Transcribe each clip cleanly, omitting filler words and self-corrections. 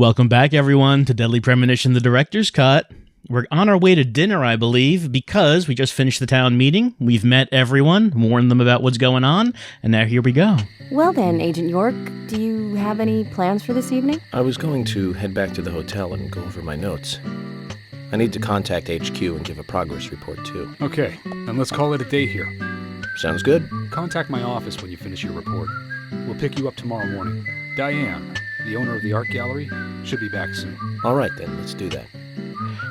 Welcome back, everyone, to Deadly Premonition, the Director's Cut. We're on our way to dinner, I believe, because we just finished the town meeting. We've met everyone, warned them about what's going on, and now here we go. Well then, Agent York, do you have any plans for this evening? I was going to head back to the hotel and go over my notes. I need to contact HQ and give a progress report, too. Okay, then let's call it a day here. Sounds good. Contact my office when you finish your report. We'll pick you up tomorrow morning. Diane, the owner of the art gallery, should be back soon. All right, then, let's do that.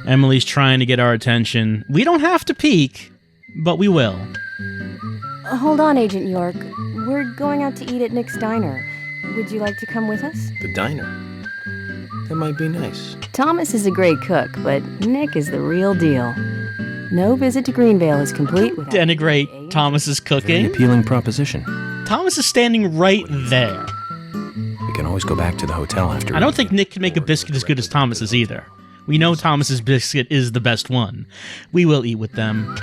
Emily's trying to get our attention. We don't have to peek, but we will. Hold on, Agent York. We're going out to eat at Nick's Diner. Would you like to come with us? The diner. That might be nice. Thomas is a great cook, but Nick is the real deal. No visit to Greenvale is complete without... Denigrate Thomas's cooking? Very appealing proposition. Thomas is standing right there. We can always go back to the hotel after... I don't think Nick can make a biscuit as good as Thomas's either. We know Thomas's biscuit is the best one. We will eat with them.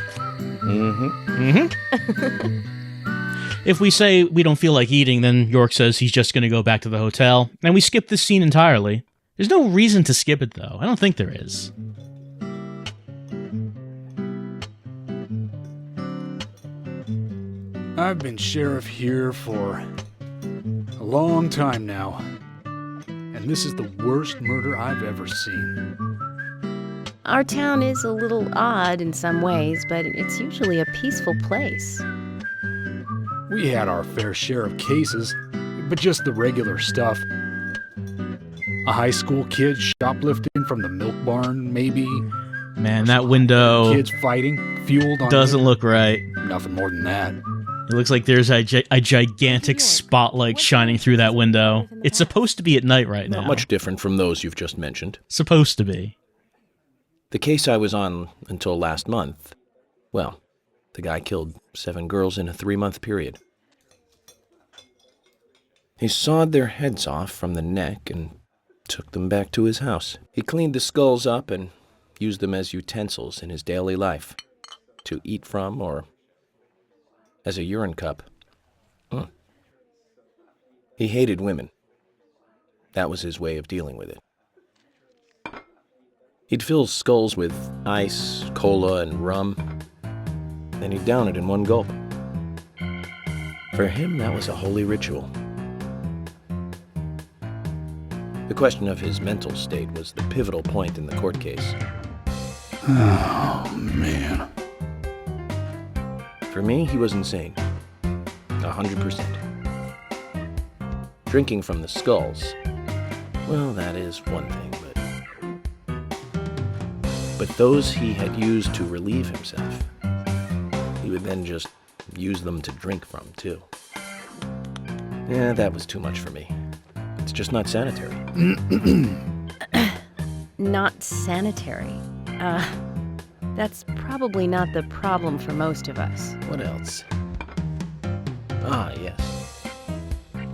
If we say we don't feel like eating, then York says he's just going to go back to the hotel, and we skip this scene entirely. There's no reason to skip it, though. I don't think there is. I've been sheriff here for a long time now, and this is the worst murder I've ever seen. Our town is a little odd in some ways, but it's usually a peaceful place. We had our fair share of cases, but just the regular stuff. A high school kid shoplifting from the milk barn, maybe. Man, that window Kids fighting, fueled on... doesn't look right. Nothing more than that. It looks like there's a gigantic spotlight shining through that window. It's supposed to be at night right now. Not much different from those you've just mentioned. Supposed to be. The case I was on until last month, well, the guy killed 7 girls in a 3-month period. He sawed their heads off from the neck and took them back to his house. He cleaned the skulls up and used them as utensils in his daily life, to eat from or as a urine cup. He hated women. That was his way of dealing with it. He'd fill skulls with ice, cola, and rum, then he'd down it in one gulp. For him, that was a holy ritual. The question of his mental state was the pivotal point in the court case. Oh, man. For me, he was insane. 100%. Drinking from the skulls, well, that is one thing, but those he had used to relieve himself, he would then just use them to drink from, too. Yeah, that was too much for me. It's just not sanitary. Not sanitary. That's probably not the problem for most of us. What else? Ah, yes.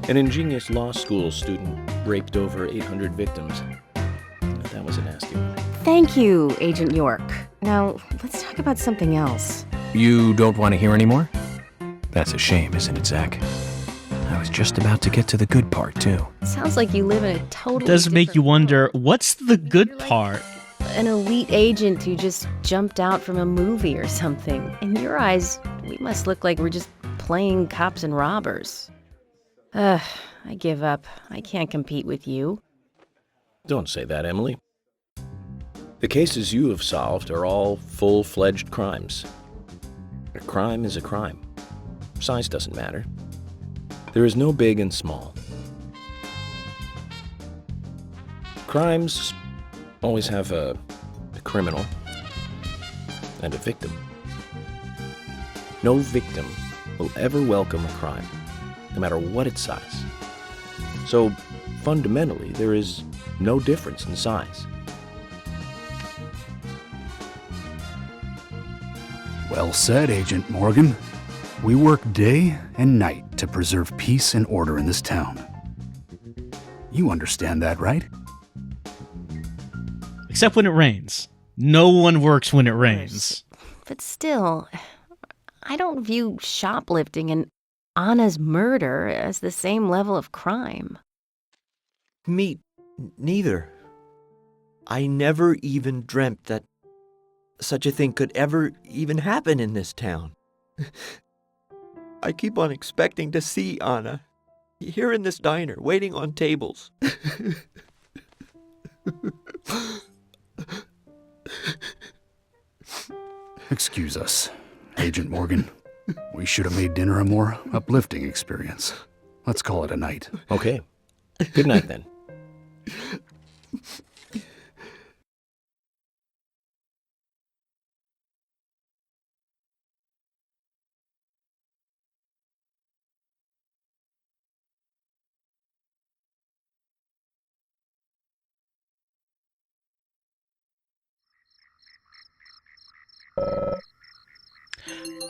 An ingenious law school student raped over 800 victims. That was a nasty one. Thank you, Agent York. Now, let's talk about something else. You don't want to hear anymore? That's a shame, isn't it, Zach? I was just about to get to the good part, too. Sounds like you live in a totally Does make you different wonder, world. what's the good part? An elite agent who just jumped out from a movie or something. In your eyes, we must look like we're just playing cops and robbers. I give up. I can't compete with you. Don't say that, Emily. The cases you have solved are all full-fledged crimes. A crime is a crime. Size doesn't matter. There is no big and small. Crimes always have a criminal and a victim. No victim will ever welcome a crime, no matter what its size. So, fundamentally, there is no difference in size. Well said, Agent Morgan. We work day and night to preserve peace and order in this town. You understand that, right? Except when it rains. No one works when it rains. But still, I don't view shoplifting and Anna's murder as the same level of crime. Meet Neither. I never even dreamt that such a thing could ever even happen in this town. I keep on expecting to see Anna, here in this diner, waiting on tables. Excuse us, Agent Morgan. We should have made dinner a more uplifting experience. Let's call it a night. Okay. Good night, then.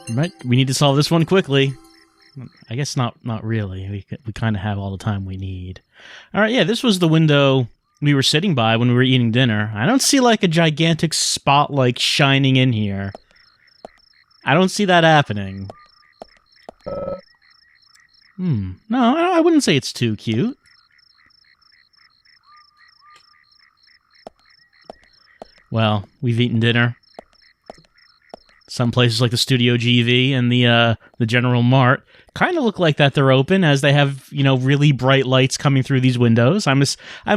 Right, we need to solve this one quickly. I guess not really. We kind of have all the time we need. All right, yeah, this was the window we were sitting by when we were eating dinner. I don't see like a gigantic spotlight shining in here. I don't see that happening. No, I wouldn't say it's too cute. Well, we've eaten dinner. Some places like the Studio GV and the General Mart kind of look like that they're open, as they have, you know, really bright lights coming through these windows. I'm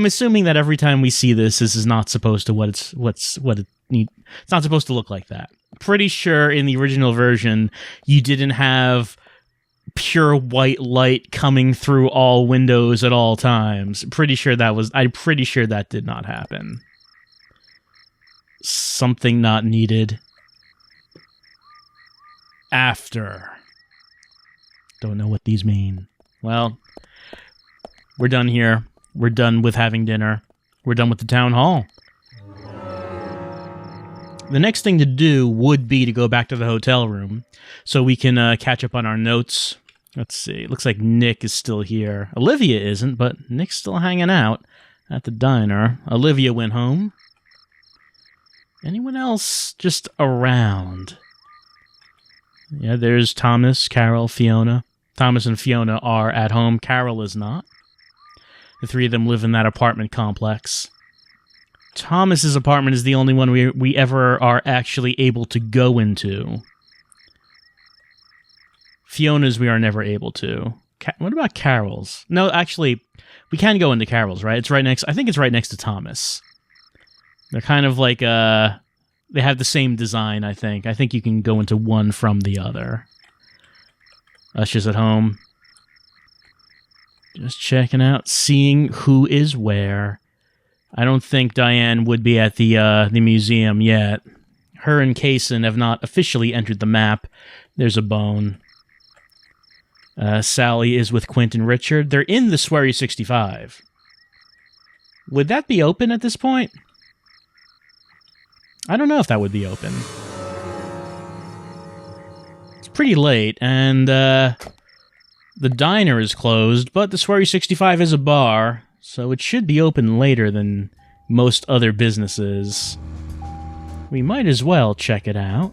assuming that every time we see this is not supposed to it's not supposed to look like that. Pretty sure in the original version you didn't have pure white light coming through all windows at all times. I'm pretty sure that did not happen. Something not needed. After. Don't know what these mean. Well, we're done here. We're done with having dinner. We're done with the town hall. The next thing to do would be to go back to the hotel room so we can catch up on our notes. Let's see. It looks like Nick is still here. Olivia isn't, but Nick's still hanging out at the diner. Olivia went home. Anyone else just around? Yeah, there's Thomas, Carol, Fiona. Thomas and Fiona are at home. Carol is not. The three of them live in that apartment complex. Thomas's apartment is the only one we ever are actually able to go into. Fiona's we are never able to. What about Carol's? No, actually, we can go into Carol's, right? It's right next. I think it's right next to Thomas. They're kind of like they have the same design, I think. I think you can go into one from the other. Usher's at home. Just checking out, seeing who is where. I don't think Diane would be at the museum yet. Her and Kaysen have not officially entered the map. There's a bone. Sally is with Quint and Richard. They're in the Swery 65. Would that be open at this point? I don't know if that would be open. It's pretty late, and the diner is closed, but the Swery 65 is a bar, so it should be open later than most other businesses. We might as well check it out.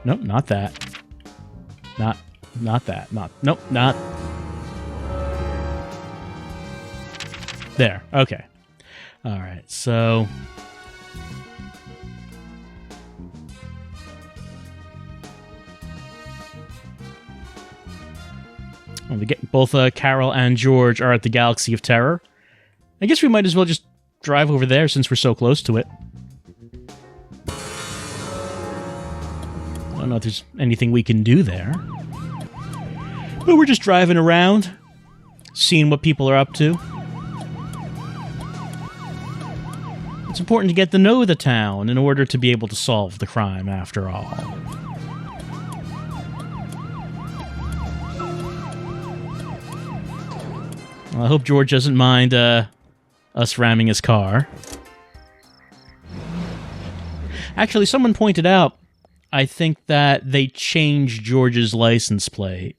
Nope, not that. Not that. Nope, not. There, okay. Alright, so... both Carol and George are at the Galaxy of Terror. I guess we might as well just drive over there since we're so close to it. I don't know if there's anything we can do there. But we're just driving around, seeing what people are up to. It's important to get to know the town in order to be able to solve the crime, after all. Well, I hope George doesn't mind us ramming his car. Actually, someone pointed out, I think that they changed George's license plate.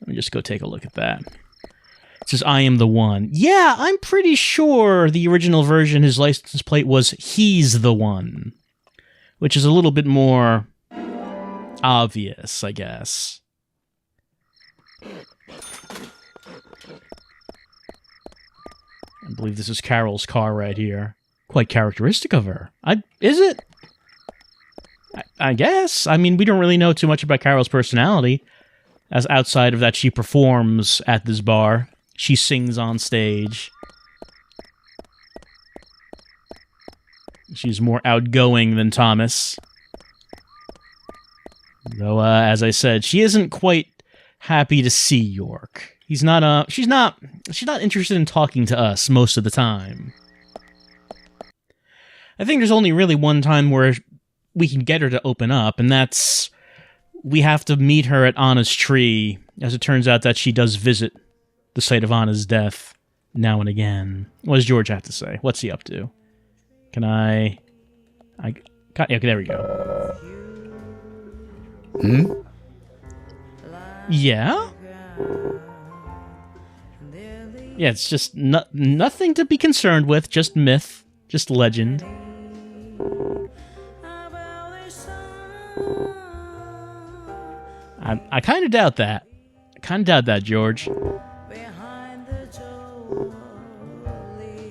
Let me just go take a look at that. It says, I am the one. Yeah, I'm pretty sure the original version, his license plate was, he's the one. Which is a little bit more obvious, I guess. I believe this is Carol's car right here. Quite characteristic of her. Is it? I guess. I mean, we don't really know too much about Carol's personality, as outside of that she performs at this bar. She sings on stage. She's more outgoing than Thomas. Though, as I said, she isn't quite happy to see York. She's not interested in talking to us most of the time. I think there's only really one time where we can get her to open up, and that's we have to meet her at Anna's tree, as it turns out that she does visit the site of Anna's death now and again. What does George have to say? What's he up to? Can I... Yeah, there we go. Hmm? Yeah? Yeah, it's just nothing to be concerned with, just myth, just legend. I kind of doubt that. George.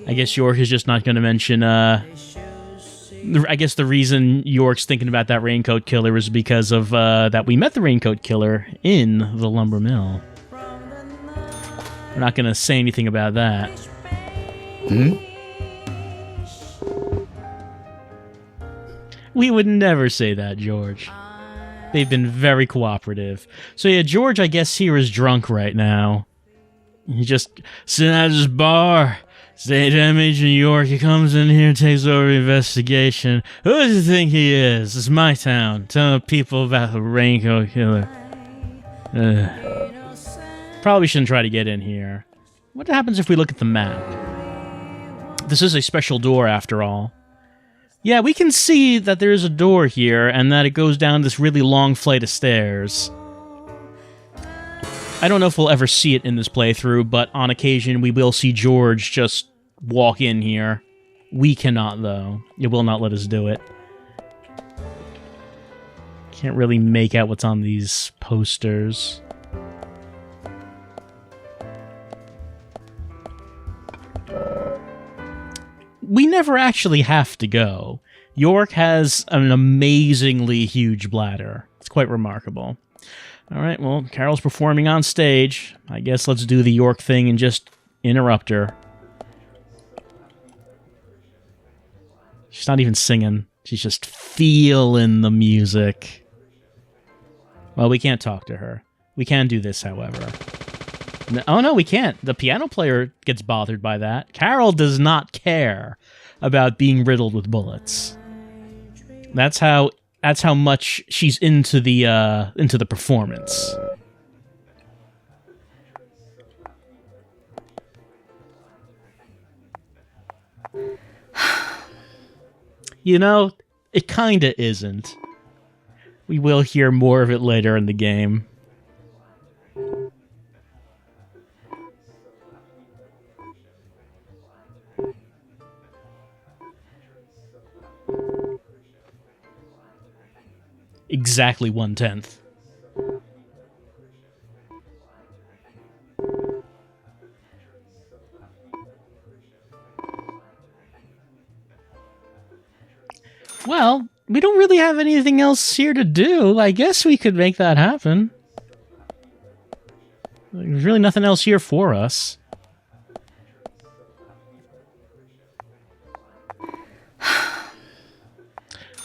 I guess York is just not going to mention, I guess the reason York's thinking about that raincoat killer is because of, that we met the raincoat killer in the lumber mill. We're not going to say anything about that. Hmm? We would never say that, George. They've been very cooperative. So yeah, George, I guess, here is drunk right now. He just sitting at his bar. Say to Agent York, he comes in here, takes over the investigation. Who does he think he is? It's my town. Telling people about the raincoat killer. Probably shouldn't try to get in here. What happens if we look at the map? This is a special door, after all. Yeah, we can see that there is a door here, and that it goes down this really long flight of stairs. I don't know if we'll ever see it in this playthrough, but on occasion we will see George just walk in here. We cannot, though. It will not let us do it. Can't really make out what's on these posters. We never actually have to go. York has an amazingly huge bladder. It's quite remarkable. Alright, well, Carol's performing on stage. I guess let's do the York thing and just interrupt her. She's not even singing. She's just feeling the music. Well, we can't talk to her. We can do this, however. Oh, no, we can't. The piano player gets bothered by that. Carol does not care about being riddled with bullets. That's how much she's into the performance. You know, it kinda isn't. We will hear more of it later in the game. Exactly 1/10. Well, we don't really have anything else here to do. I guess we could make that happen. There's really nothing else here for us.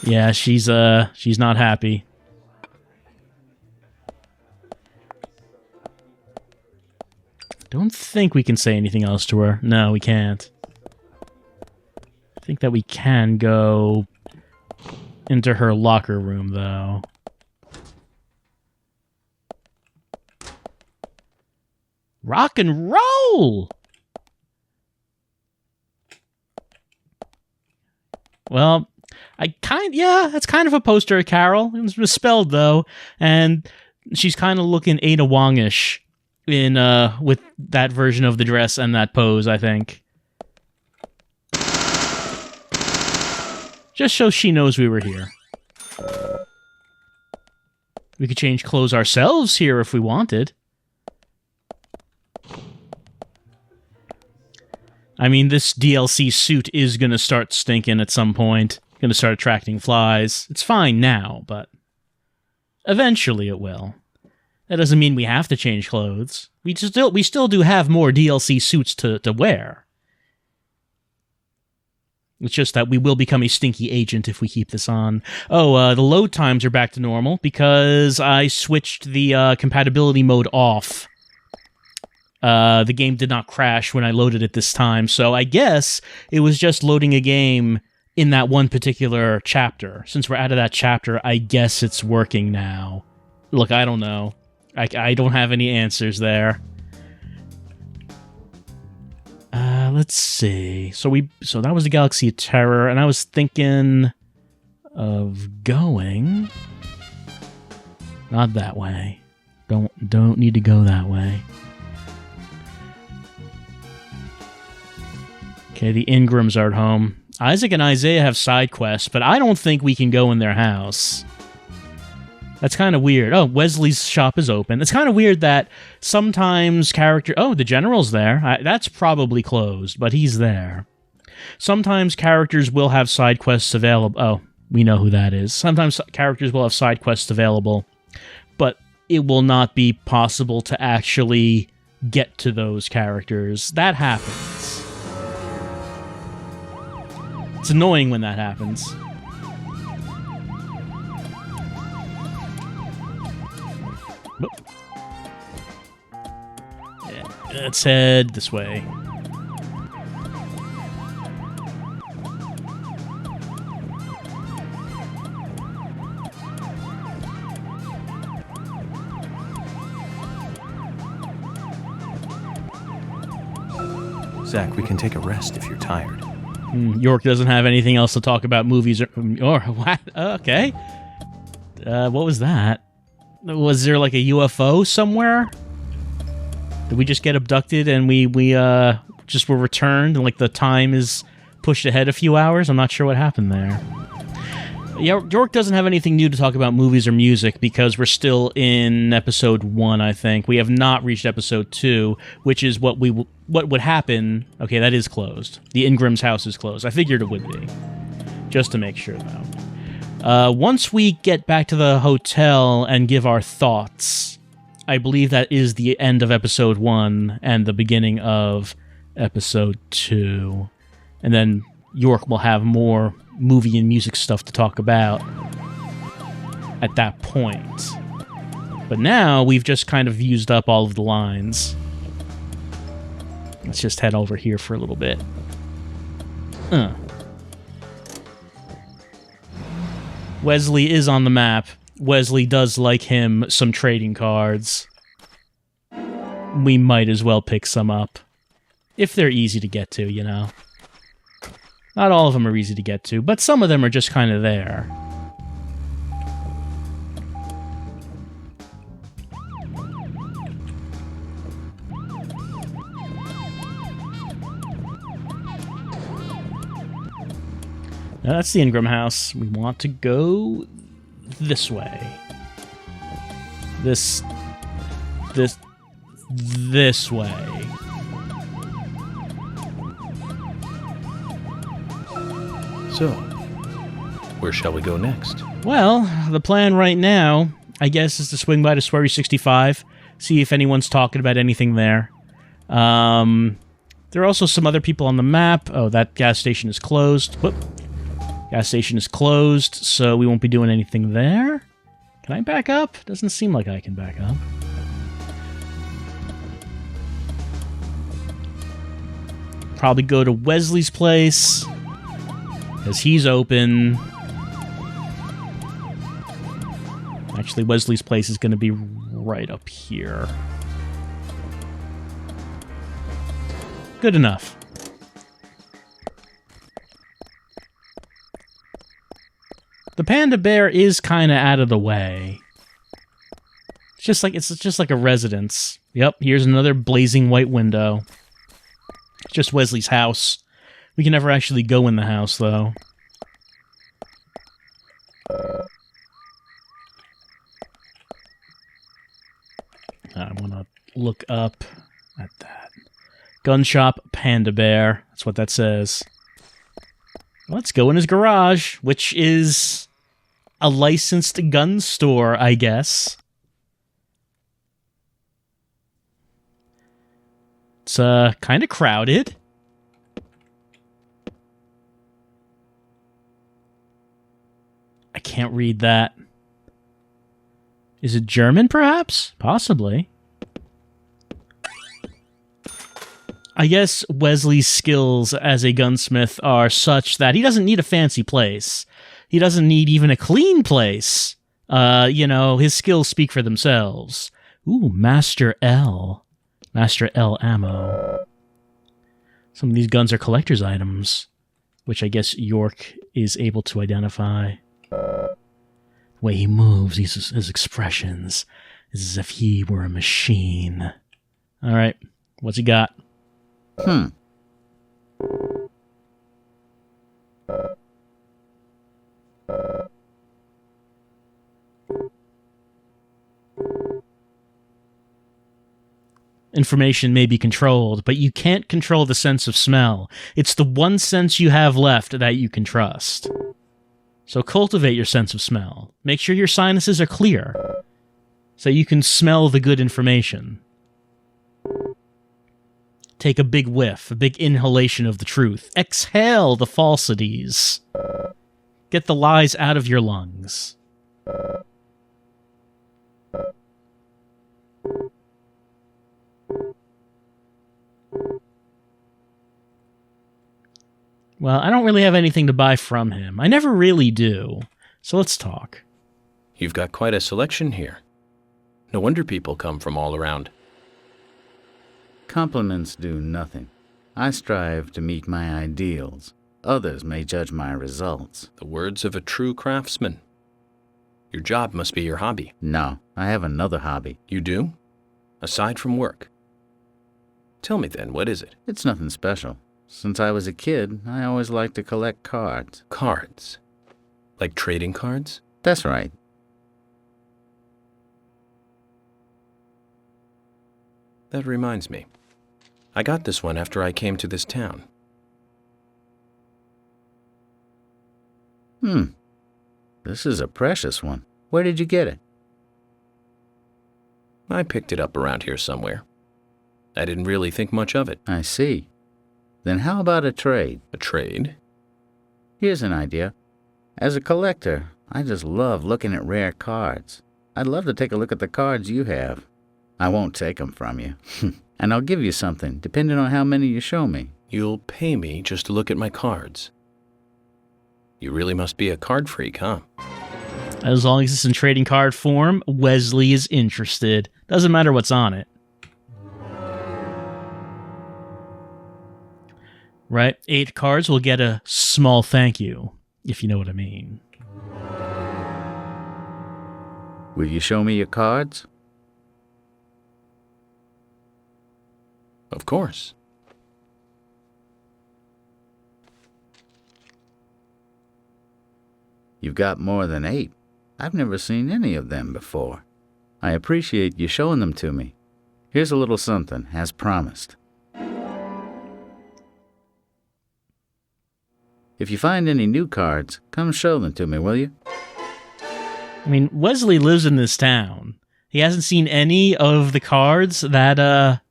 Yeah, she's not happy. Don't think we can say anything else to her. No, we can't. I think that we can go into her locker room, though. Rock and roll! Well, yeah, that's kind of a poster of Carol. It was misspelled, though, and she's kind of looking Ada Wong-ish in, with that version of the dress and that pose, I think. Just so she knows we were here. We could change clothes ourselves here if we wanted. I mean, this DLC suit is going to start stinking at some point. Going to start attracting flies. It's fine now, but eventually it will. That doesn't mean we have to change clothes. We still do have more DLC suits to wear. It's just that we will become a stinky agent if we keep this on. Oh, the load times are back to normal because I switched the compatibility mode off. The game did not crash when I loaded it this time, so I guess it was just loading a game in that one particular chapter. Since we're out of that chapter, I guess it's working now. Look, I don't know. I don't have any answers there. Let's see. So that was the Galaxy of Terror, and I was thinking of going not that way. Don't need to go that way. Okay, the Ingrams are at home. Isaac and Isaiah have side quests, but I don't think we can go in their house. That's kind of weird. Oh, Wesley's shop is open. It's kind of weird that sometimes Oh, the General's there. That's probably closed, but he's there. Sometimes characters will have side quests available. Oh, we know who that is. Sometimes characters will have side quests available, but it will not be possible to actually get to those characters. That happens. It's annoying when that happens. Yeah, let's head this way. Zach, we can take a rest if you're tired. York doesn't have anything else to talk about movies or what? Okay. What was that? Was there like a UFO somewhere? Did we just get abducted and we just were returned and like the time is pushed ahead a few hours? I'm not sure what happened there. Yeah, York doesn't have anything new to talk about movies or music because we're still in episode 1, I think. We have not reached episode 2, which is what would happen. Okay, that is closed. The Ingram's house is closed. I figured it would be. Just to make sure, though. Once we get back to the hotel and give our thoughts, I believe that is the end of episode 1 and the beginning of episode 2. And then York will have more movie and music stuff to talk about at that point. But now we've just kind of used up all of the lines. Let's just head over here for a little bit. Wesley is on the map. Wesley does like him some trading cards. We might as well pick some up. If they're easy to get to, you know. Not all of them are easy to get to, but some of them are just kind of there. Now that's the Ingram house. We want to go this way. This way. So, where shall we go next? Well, the plan right now, I guess, is to swing by to Swery 65, see if anyone's talking about anything there. There are also some other people on the map. Oh, that gas station is closed. Whoop. Gas station is closed, so we won't be doing anything there. Can I back up? Doesn't seem like I can back up. Probably go to Wesley's place, because he's open. Actually, Wesley's place is going to be right up here. Good enough. The panda bear is kind of out of the way. It's just like a residence. Yep, here's another blazing white window. It's just Wesley's house. We can never actually go in the house, though. I want to look up at that. Gun shop, Panda Bear. That's what that says. Let's go in his garage, which is a licensed gun store, I guess. It's kind of crowded. I can't read that. Is it German, perhaps? Possibly. I guess Wesley's skills as a gunsmith are such that he doesn't need a fancy place. He doesn't need even a clean place. His skills speak for themselves. Ooh, Master L. Master L ammo. Some of these guns are collector's items, which I guess York is able to identify. The way he moves, his expressions, is as if he were a machine. All right, what's he got? Information may be controlled, but you can't control the sense of smell. It's the one sense you have left that you can trust. So cultivate your sense of smell. Make sure your sinuses are clear, so you can smell the good information. Take a big whiff, a big inhalation of the truth. Exhale the falsities. Get the lies out of your lungs. Well, I don't really have anything to buy from him. I never really do. So let's talk. You've got quite a selection here. No wonder people come from all around. Compliments do nothing. I strive to meet my ideals. Others may judge my results. The words of a true craftsman. Your job must be your hobby. No, I have another hobby. You do? Aside from work? Tell me then, what is it? It's nothing special. Since I was a kid, I always liked to collect cards. Cards? Like trading cards? That's right. That reminds me. I got this one after I came to this town. This is a precious one. Where did you get it? I picked it up around here somewhere. I didn't really think much of it. I see. Then how about a trade? A trade? Here's an idea. As a collector, I just love looking at rare cards. I'd love to take a look at the cards you have. I won't take them from you. And I'll give you something, depending on how many you show me. You'll pay me just to look at my cards. You really must be a card freak, huh? As long as it's in trading card form, Wesley is interested. Doesn't matter what's on it. Right? 8 cards will get a small thank you, if you know what I mean. Will you show me your cards? Of course. You've got more than 8. I've never seen any of them before. I appreciate you showing them to me. Here's a little something, as promised. If you find any new cards, come show them to me, will you? I mean, Wesley lives in this town. He hasn't seen any of the cards that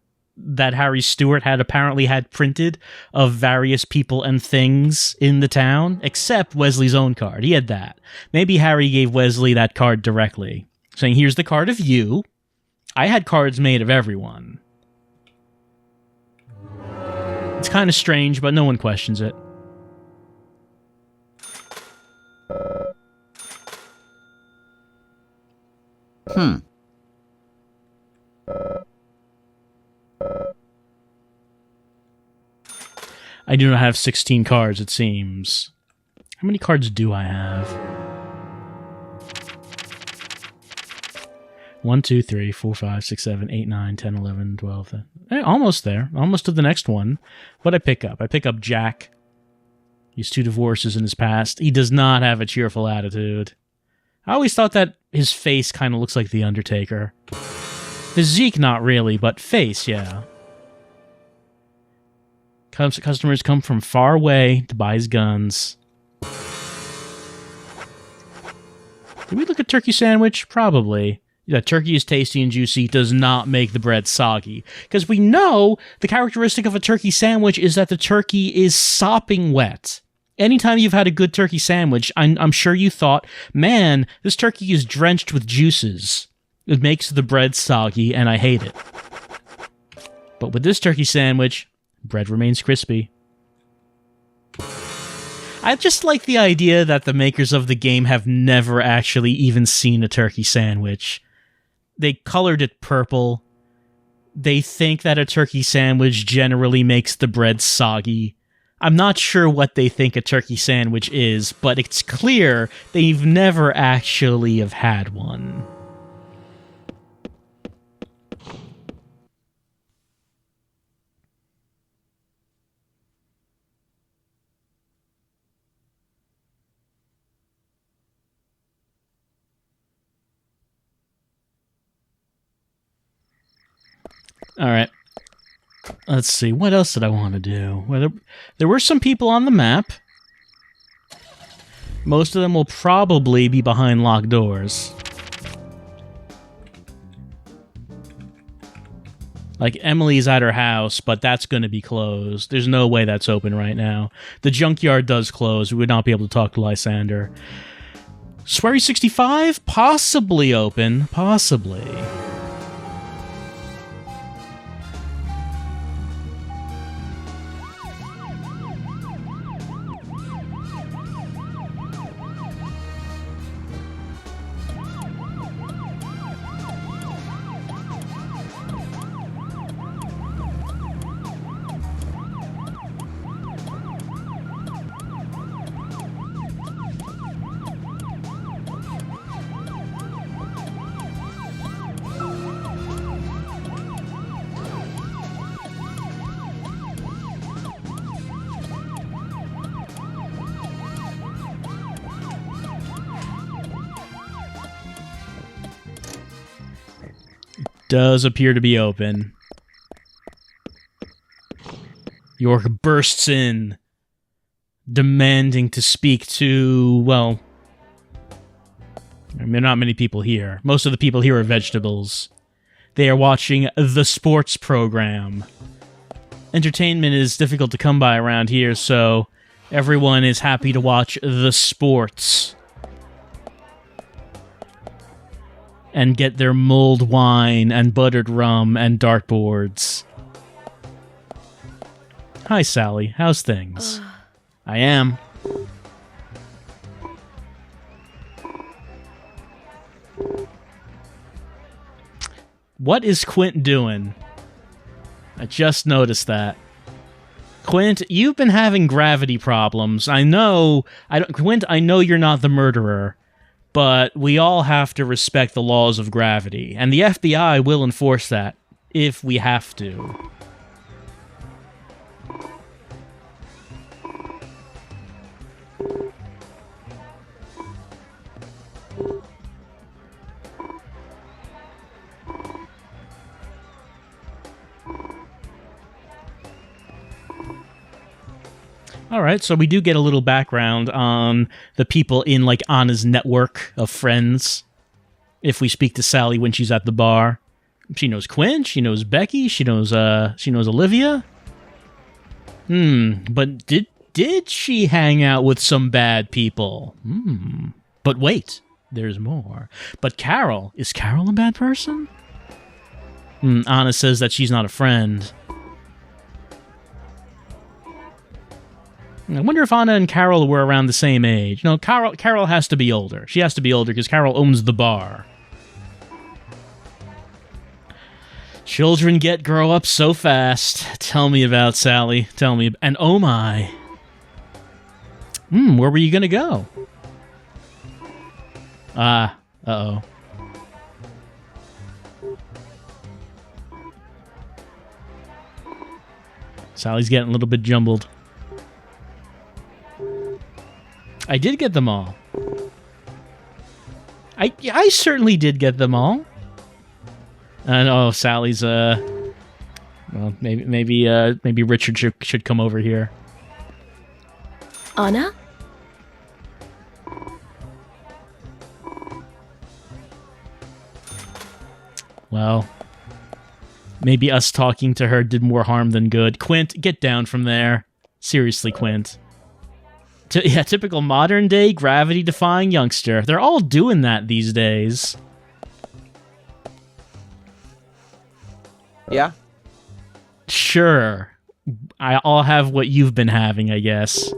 Harry Stewart had apparently had printed of various people and things in the town, except Wesley's own card. He had that. Maybe Harry gave Wesley that card directly, saying, here's the card of you. I had cards made of everyone. It's kind of strange, but no one questions it. I do not have 16 cards, it seems. How many cards do I have? 1, 2, 3, 4, 5, 6, 7, 8, 9, 10, 11, 12. Almost there. Almost to the next one. What I pick up? I pick up Jack. He's 2 divorces in his past. He does not have a cheerful attitude. I always thought that his face kind of looks like The Undertaker. Physique, not really, but face, yeah. Customers come from far away to buy his guns. Did we look at turkey sandwich? Probably. Yeah, turkey is tasty and juicy, does not make the bread soggy. Because we know the characteristic of a turkey sandwich is that the turkey is sopping wet. Anytime you've had a good turkey sandwich, I'm sure you thought, man, this turkey is drenched with juices. It makes the bread soggy, and I hate it. But with this turkey sandwich, bread remains crispy. I just like the idea that the makers of the game have never actually even seen a turkey sandwich. They colored it purple. They think that a turkey sandwich generally makes the bread soggy. I'm not sure what they think a turkey sandwich is, but it's clear they've never actually have had one. All right. Let's see. What else did I want to do? Well, there were some people on the map. Most of them will probably be behind locked doors. Like, Emily's at her house, but that's going to be closed. There's no way that's open right now. The junkyard does close. We would not be able to talk to Lysander. Swery 65? Possibly open. Possibly. Does appear to be open. York bursts in, demanding to speak to, well, I mean, not many people here. Most of the people here are vegetables. They are watching the sports program. Entertainment is difficult to come by around here, so everyone is happy to watch the sports. And get their mulled wine and buttered rum and dartboards. Hi, Sally. How's things? I am. What is Quint doing? I just noticed that. Quint, you've been having gravity problems. Quint, I know you're not the murderer. But we all have to respect the laws of gravity, and the FBI will enforce that, if we have to. All right, so we do get a little background on the people in, like, Anna's network of friends. If we speak to Sally when she's at the bar. She knows Quinn, she knows Becky, she knows Olivia. But did she hang out with some bad people? But wait, there's more. But Carol, is Carol a bad person? Anna says that she's not a friend. I wonder if Anna and Carol were around the same age. No, Carol has to be older. She has to be older because Carol owns the bar. Children grow up so fast. Tell me about Sally. Tell me. And oh my. Where were you going to go? Uh-oh. Sally's getting a little bit jumbled. I did get them all. I certainly did get them all. I know Sally's well, maybe Richard should come over here. Anna? Well, maybe us talking to her did more harm than good. Quint, get down from there. Seriously, Quint. Typical modern-day gravity-defying youngster. They're all doing that these days. Yeah? Sure. I'll have what you've been having, I guess.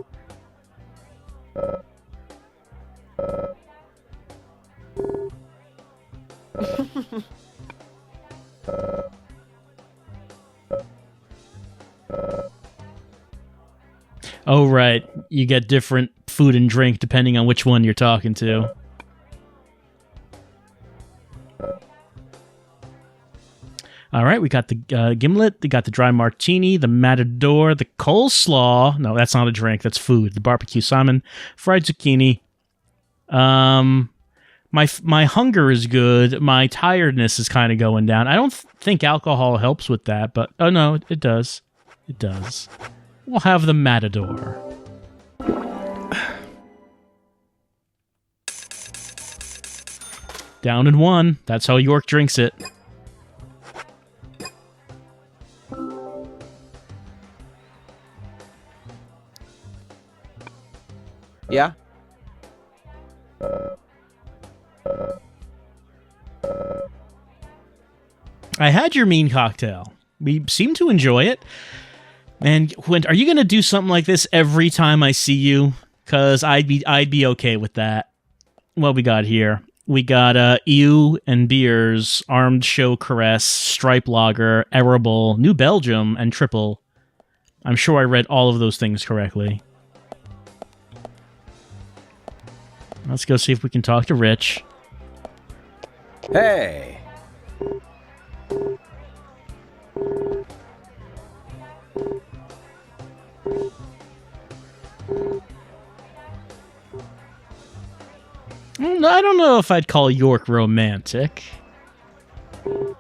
Oh, right. You get different food and drink depending on which one you're talking to. All right, we got the gimlet, we got the dry martini, the matador, the coleslaw. No, that's not a drink, that's food. The barbecue salmon, fried zucchini. My hunger is good. My tiredness is kind of going down. I don't think alcohol helps with that, but oh no, it does. It does. We'll have the matador. Down in one. That's how York drinks it. Yeah? I had your mean cocktail. We seem to enjoy it. And Quint, are you going to do something like this every time I see you? Because I'd be okay with that. What we got here? We got Ew and Beers, Armed Show Caress, Stripe Lager, Arable, New Belgium, and Triple. I'm sure I read all of those things correctly. Let's go see if we can talk to Rich. Hey! I don't know if I'd call York romantic. Do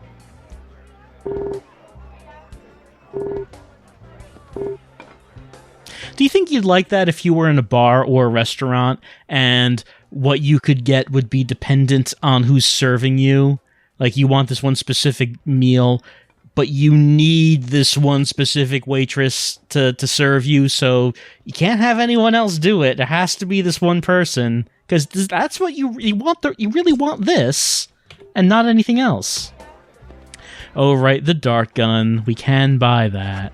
you think you'd like that if you were in a bar or a restaurant and what you could get would be dependent on who's serving you? Like you want this one specific meal, but you need this one specific waitress to serve you, so you can't have anyone else do it. There has to be this one person, because that's what you want. You really want this, and not anything else. Oh, right, the dart gun. We can buy that.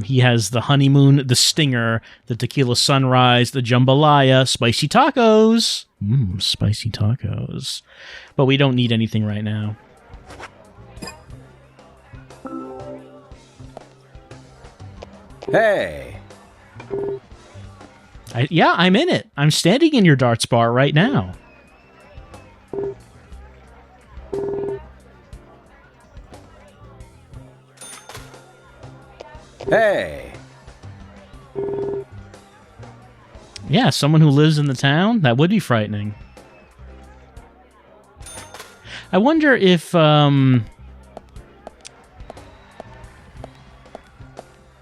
He has the honeymoon, the stinger, the tequila sunrise, the jambalaya, spicy tacos. Spicy tacos. But we don't need anything right now. Hey! Yeah, I'm in it. I'm standing in your darts bar right now. Hey! Yeah, someone who lives in the town? That would be frightening. I wonder if, where'd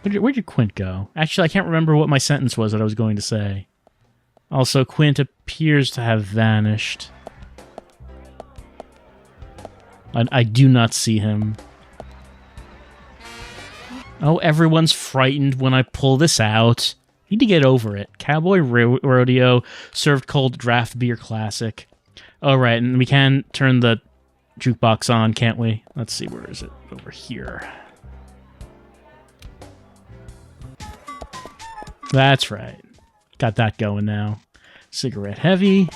your Quint go? Actually, I can't remember what my sentence was that I was going to say. Also, Quint appears to have vanished. I do not see him. Oh, everyone's frightened when I pull this out. Need to get over it. Cowboy Rodeo, served cold draft beer classic. Oh, right, and we can turn the jukebox on, can't we? Let's see, where is it? Over here. That's right. Got that going now. Cigarette heavy.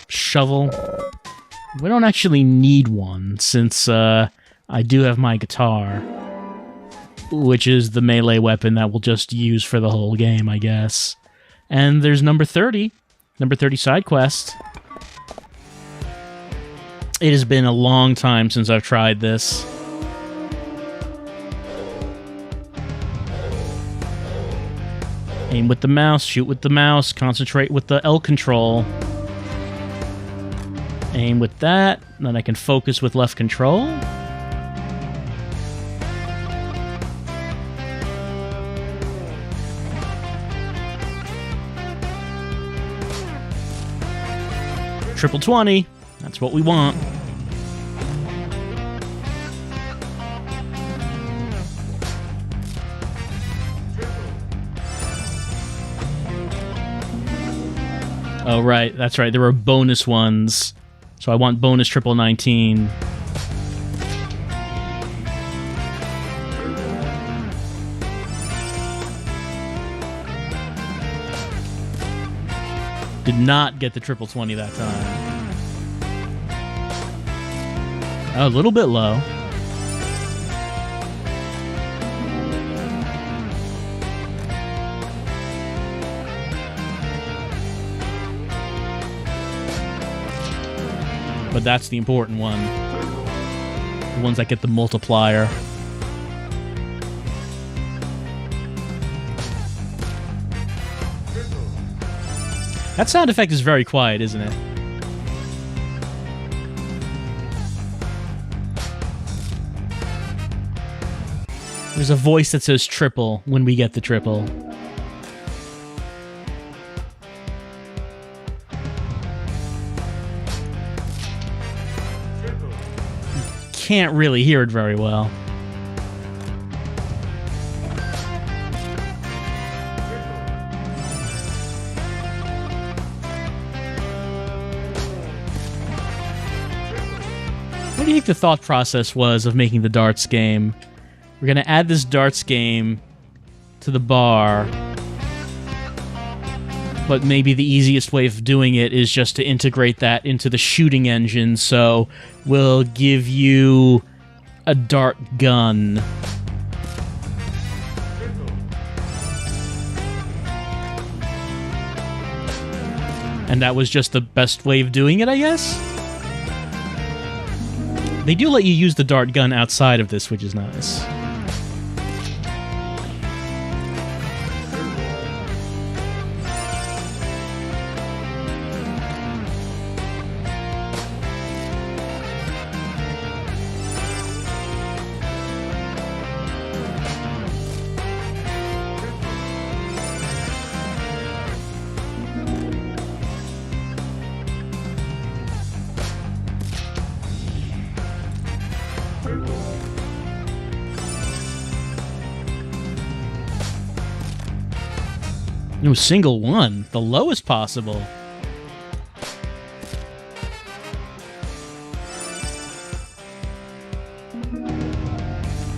Shovel. We don't actually need one, since, I do have my guitar, which is the melee weapon that we'll just use for the whole game, I guess. And there's number 30. Number 30 side quest. It has been a long time since I've tried this. Aim with the mouse, shoot with the mouse, concentrate with the L control. Aim with that, then I can focus with left control. Triple 20, that's what we want. Oh, right. That's right. There were bonus ones. So I want bonus triple 19. Did not get the triple 20 that time. Oh, a little bit low. But that's the important one. The ones that get the multiplier. That sound effect is very quiet, isn't it? There's a voice that says triple when we get the triple. Can't really hear it very well. What do you think the thought process was of making the darts game? We're going to add this darts game to the bar, but maybe the easiest way of doing it is just to integrate that into the shooting engine, so we'll give you a dart gun. And that was just the best way of doing it, I guess? They do let you use the dart gun outside of this, which is nice. No, single one. The lowest possible.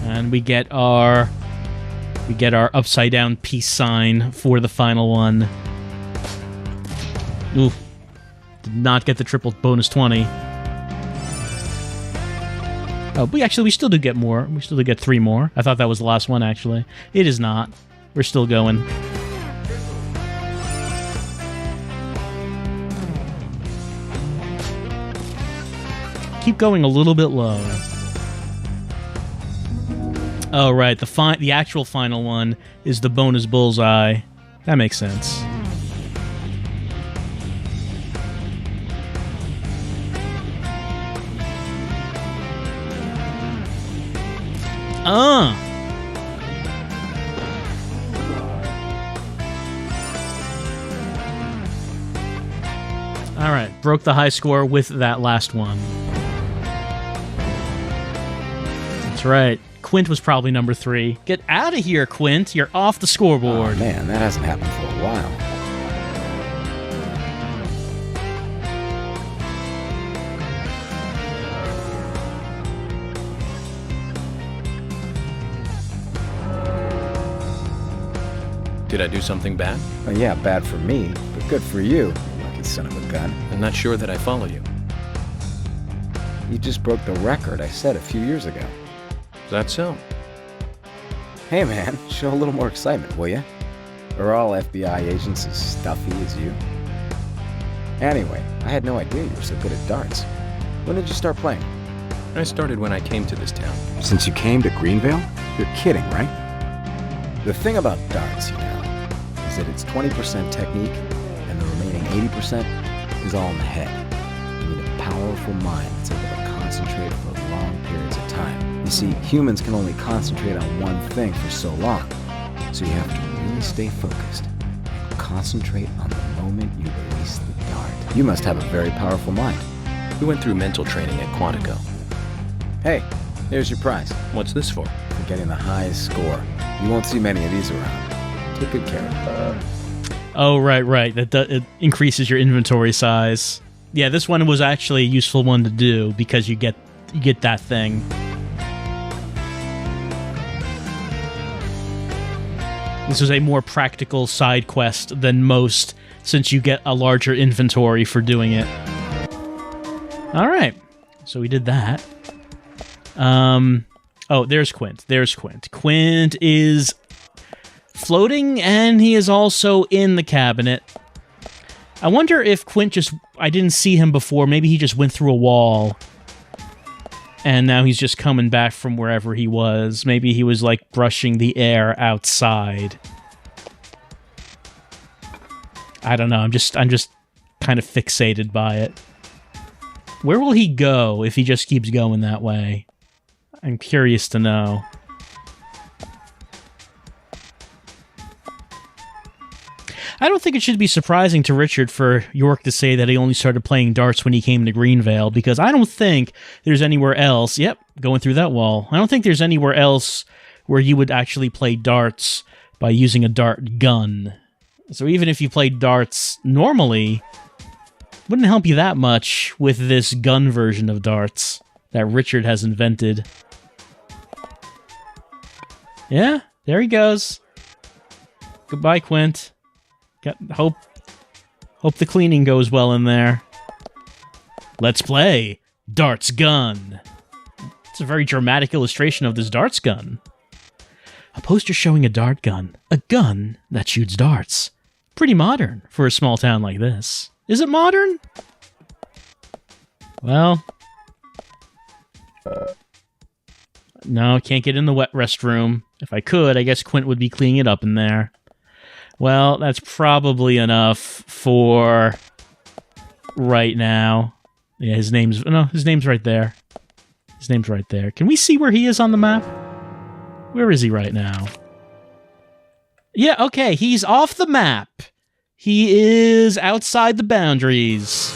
And we get our upside down peace sign for the final one. Ooh. Did not get the triple bonus 20. Oh, we still do get more. We still do get 3 more. I thought that was the last one, actually. It is not. We're still going. Keep going a little bit low. Oh, right. The actual final one is the bonus bullseye. That makes sense. All right. Broke the high score with that last one. Right. Quint was probably number 3. Get out of here, Quint. You're off the scoreboard. Oh, man, that hasn't happened for a while. Did I do something bad? Well, yeah, bad for me, but good for you, you lucky son of a gun. I'm not sure that I follow you. You just broke the record I set a few years ago. Is that so? Hey man, show a little more excitement, will ya? Are all FBI agents as stuffy as you? Anyway, I had no idea you were so good at darts. When did you start playing? I started when I came to this town. Since you came to Greenvale? You're kidding, right? The thing about darts, you know, is is that it's 20% technique, and the remaining 80% is all in the head. You need a powerful mind that's able to concentrate for long periods of time. You see, humans can only concentrate on one thing for so long, so you have to really stay focused and concentrate on the moment you release the dart. You must have a very powerful mind. We went through mental training at Quantico. Hey, here's your prize. What's this for? For getting the highest score. You won't see many of these around. Take good care of it. Oh, right. It increases your inventory size. Yeah, this one was actually a useful one to do because you get that thing. This is a more practical side quest than most, since you get a larger inventory for doing it. All right, so we did that. Oh, there's Quint. Quint is floating, and he is also in the cabinet. I wonder if Quint I didn't see him before. Maybe he just went through a wall, and now he's just coming back from wherever he was. Maybe he was, like, brushing the air outside. I don't know. I'm just kind of fixated by it. Where will he go if he just keeps going that way? I'm curious to know. I don't think it should be surprising to Richard for York to say that he only started playing darts when he came to Greenvale, because I don't think there's anywhere else... Yep, going through that wall. I don't think there's anywhere else where you would actually play darts by using a dart gun. So even if you played darts normally, wouldn't help you that much with this gun version of darts that Richard has invented. Yeah, there he goes. Goodbye, Quint. Hope the cleaning goes well in there. Let's play darts gun. It's a very dramatic illustration of this darts gun. A poster showing a dart gun. A gun that shoots darts. Pretty modern for a small town like this. Is it modern? Well... No, can't get in the wet restroom. If I could, I guess Quint would be cleaning it up in there. Well, that's probably enough for right now. Yeah, his name's right there. His name's right there. Can we see where he is on the map? Where is he right now? Yeah, okay, he's off the map. He is outside the boundaries.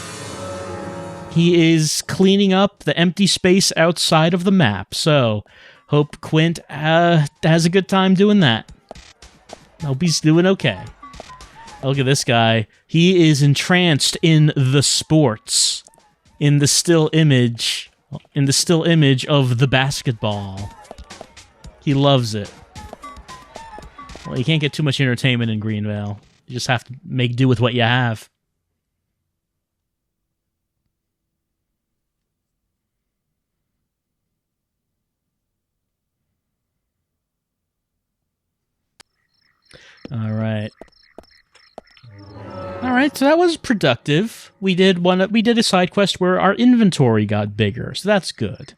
He is cleaning up the empty space outside of the map. So, hope Quint has a good time doing that. Hope he's doing okay. Look at this guy. He is entranced in the sports. In the still image of the basketball. He loves it. Well, you can't get too much entertainment in Greenvale. You just have to make do with what you have. All right, so that was productive. We did a side quest where our inventory got bigger, so that's good.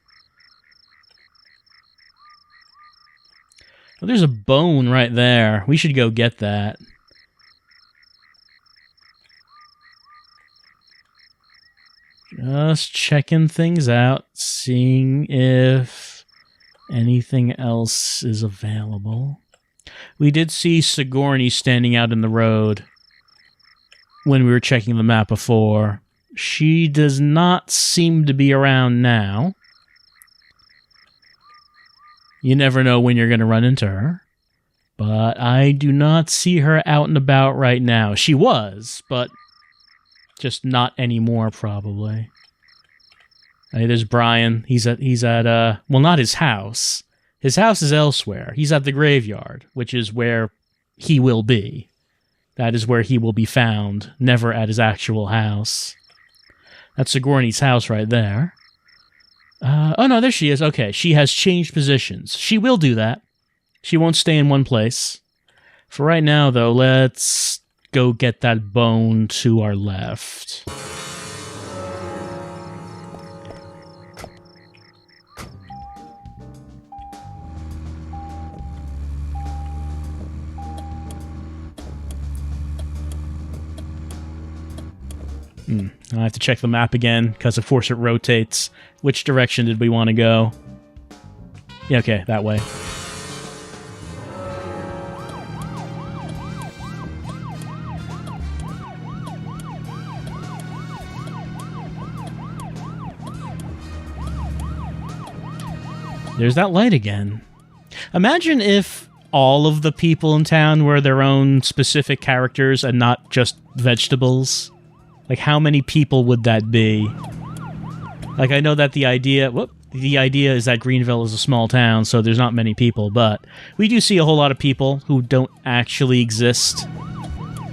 Well, there's a bone right there. We should go get that. Just checking things out, seeing if anything else is available. We did see Sigourney standing out in the road when we were checking the map before. She does not seem to be around now. You never know when you're going to run into her. But I do not see her out and about right now. She was, but just not anymore, probably. Hey, there's Brian. He's at well, not his house. His house is elsewhere. He's at the graveyard, which is where he will be. That is where he will be found, never at his actual house. That's Sigourney's house right there. Oh no, there she is. Okay, she has changed positions. She will do that. She won't stay in one place. For right now, though, let's go get that bone to our left. I have to check the map again, because of course it rotates. Which direction did we want to go? Yeah, okay, that way. There's that light again. Imagine if all of the people in town were their own specific characters and not just vegetables. Like, how many people would that be? Like, I know that the idea is that Greenvale is a small town, so there's not many people, but we do see a whole lot of people who don't actually exist.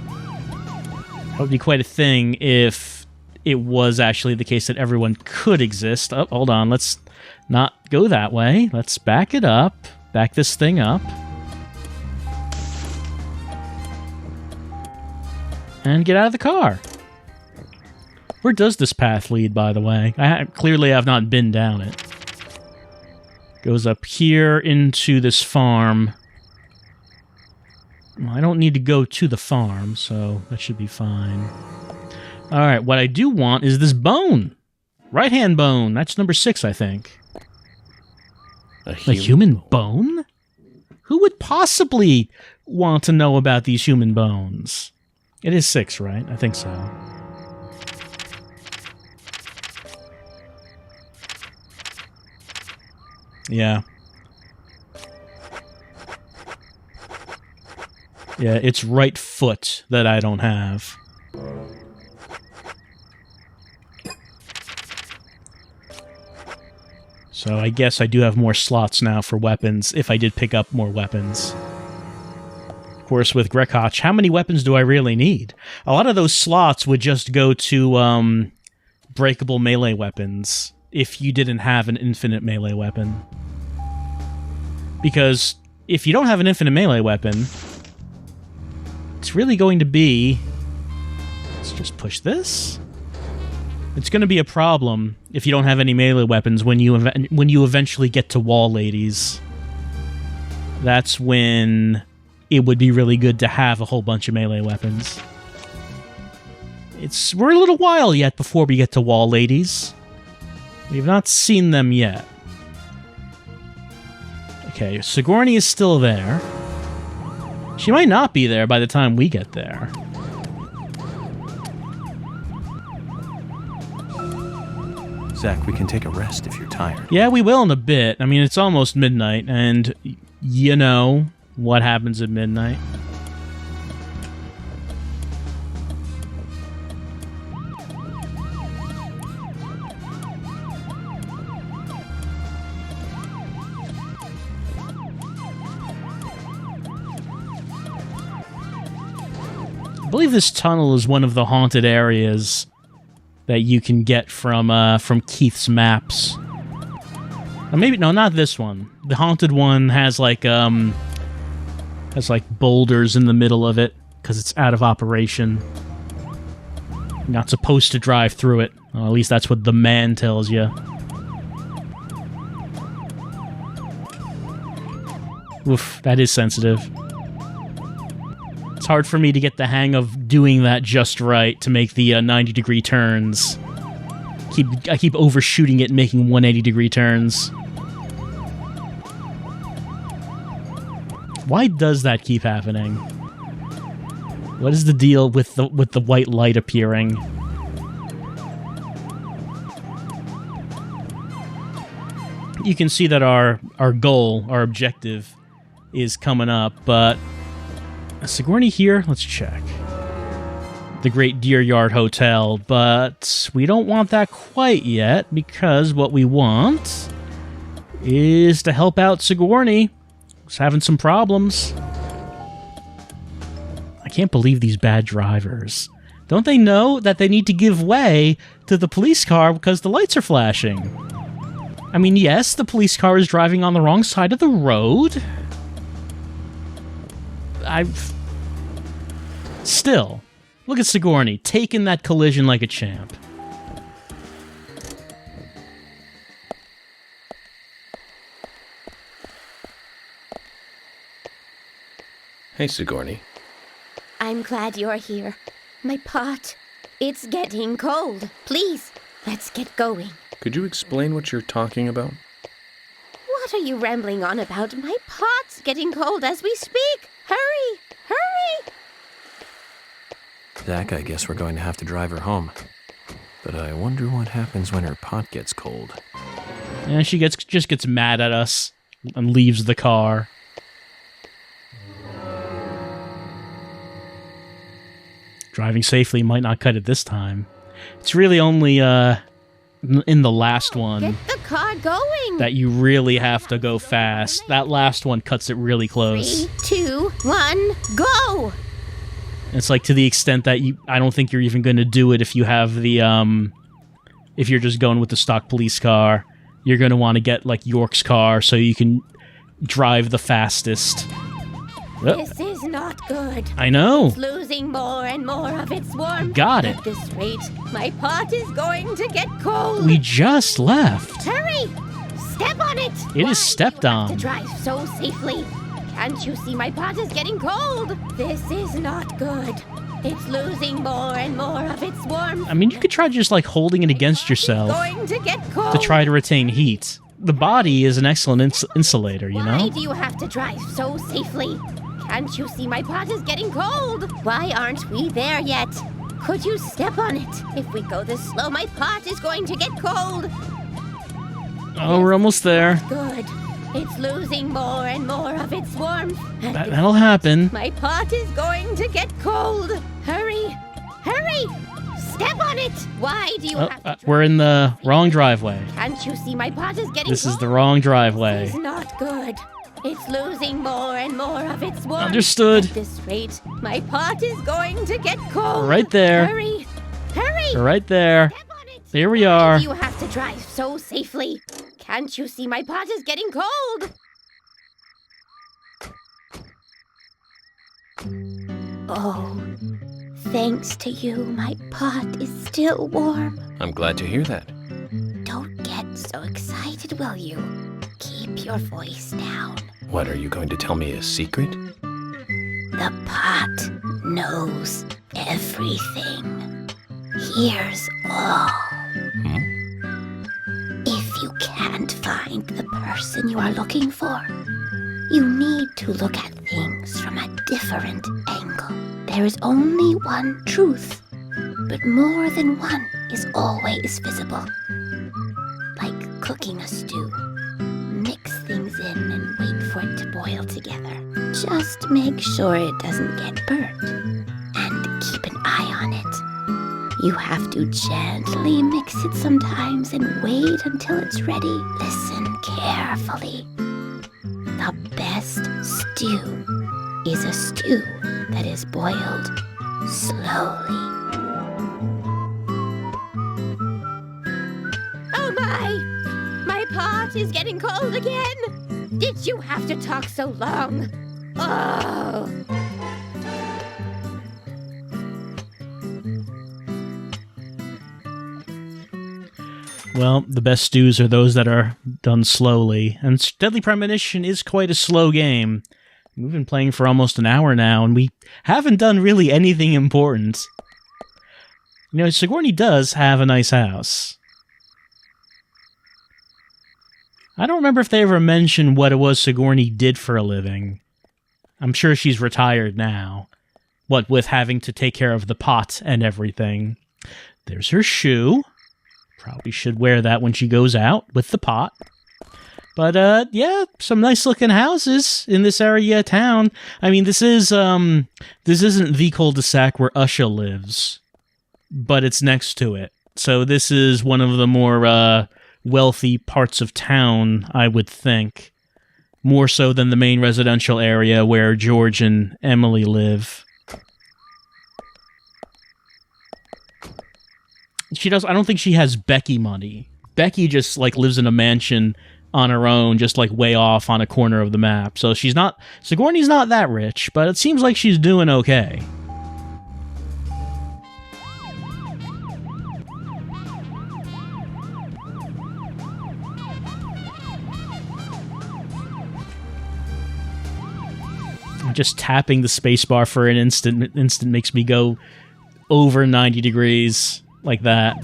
That would be quite a thing if it was actually the case that everyone could exist. Oh, hold on, let's not go that way. Let's back it up. Back this thing up. And get out of the car. Where does this path lead, by the way? I clearly have not been down it. Goes up here into this farm. Well, I don't need to go to the farm, so that should be fine. Alright, what I do want is this bone. Right-hand bone. That's number 6, I think. A human bone? Who would possibly want to know about these human bones? It is 6, right? I think so. Yeah. Yeah, it's right foot that I don't have. So I guess I do have more slots now for weapons, if I did pick up more weapons. Of course, with Grekach, how many weapons do I really need? A lot of those slots would just go to breakable melee weapons, if you didn't have an infinite melee weapon. Because if you don't have an infinite melee weapon, it's really going to be... Let's just push this. It's going to be a problem if you don't have any melee weapons when you eventually get to wall ladies. That's when it would be really good to have a whole bunch of melee weapons. We're a little while yet before we get to wall ladies. We've not seen them yet. Okay, Sigourney is still there. She might not be there by the time we get there. Zach, we can take a rest if you're tired. Yeah, we will in a bit. I mean, it's almost midnight, and you know what happens at midnight. I believe this tunnel is one of the haunted areas that you can get from Keith's maps. Or maybe no, not this one. The haunted one has like boulders in the middle of it because it's out of operation. You're not supposed to drive through it. Well, at least that's what the man tells you. Oof, that is sensitive. It's hard for me to get the hang of doing that just right to make the 90-degree turns. I keep overshooting it, making 180-degree turns. Why does that keep happening? What is the deal with the white light appearing? You can see that our goal, our objective, is coming up, but... Is Sigourney here? Let's check. The Great Deer Yard Hotel, but we don't want that quite yet, because what we want is to help out Sigourney, who's having some problems. I can't believe these bad drivers. Don't they know that they need to give way to the police car because the lights are flashing? I mean, yes, the police car is driving on the wrong side of the road. Still, look at Sigourney, taking that collision like a champ. Hey, Sigourney. I'm glad you're here. My pot. It's getting cold. Please, let's get going. Could you explain what you're talking about? What are you rambling on about? My pot's getting cold as we speak. Hurry! Hurry! Zach, I guess we're going to have to drive her home. But I wonder what happens when her pot gets cold. And she just gets mad at us and leaves the car. Driving safely might not cut it this time. It's really only in the last one Get the car going! that you really have to go fast. That last one cuts it really close. 3, 2, 1, go! It's like to the extent that I don't think you're even going to do it if you have the if you're just going with the stock police car. You're going to want to get like York's car so you can drive the fastest. Oh, This is not good. I know. It's losing more and more of its warmth. Got it. At this rate, my pot is going to get cold. We just left. Hurry! Step on it! It Why is stepped do you have on. to drive so safely? Can't you see my pot is getting cold? This is not good. It's losing more and more of its warmth. I mean, you could try just like holding it against yourself Going to get cold. to try to retain heat. The body is an excellent insulator, you Why know? do you have to drive so safely? Can't you see my pot is getting cold? Why aren't we there yet? Could you step on it? If we go this slow, my pot is going to get cold. Oh, we're almost there. Good. It's losing more and more of its warmth. At this That'll happen. My pot is going to get cold. Hurry! Hurry! Step on it! Why do you Oh, have to we're in the wrong driveway. Can't you see my pot is getting This cold? is the wrong driveway. This is not good. It's losing more and more of its warmth. Understood. At this rate, my pot is going to get cold. Right there. Hurry! Hurry! Right there. Step on it! There we Why are. do you have to drive so safely? Can't you see my pot is getting cold? Oh, thanks to you, my pot is still warm. I'm glad to hear that. Don't get so excited, will you? Keep your voice down. What, are you going to tell me a secret? The pot knows everything. Hears all. If you can't find the person you are looking for, you need to look at things from a different angle. There is only one truth, but more than one is always visible. Like cooking a stew. Mix things in and wait for it to boil together. Just make sure it doesn't get burnt. And keep an eye on it. You have to gently mix it sometimes and wait until it's ready. Listen carefully. The best stew is a stew that is boiled slowly. Oh my! My pot is getting cold again! Did you have to talk so long? Oh! Well, the best stews are those that are done slowly, and Deadly Premonition is quite a slow game. We've been playing for almost an hour now, and we haven't done really anything important. You know, Sigourney does have a nice house. I don't remember if they ever mentioned what it was Sigourney did for a living. I'm sure she's retired now. What with having to take care of the pot and everything. There's her shoe. Probably should wear that when she goes out with the pot. But, yeah, some nice looking houses in this area of town. I mean, this isn't the cul-de-sac where Usha lives, but it's next to it. So this is one of the more, wealthy parts of town, I would think. More so than the main residential area where George and Emily live. I don't think she has Becky money. Becky just, like, lives in a mansion on her own, just, like, way off on a corner of the map. So Sigourney's not that rich, but it seems like she's doing okay. Just tapping the spacebar for an instant makes me go over 90 degrees like that.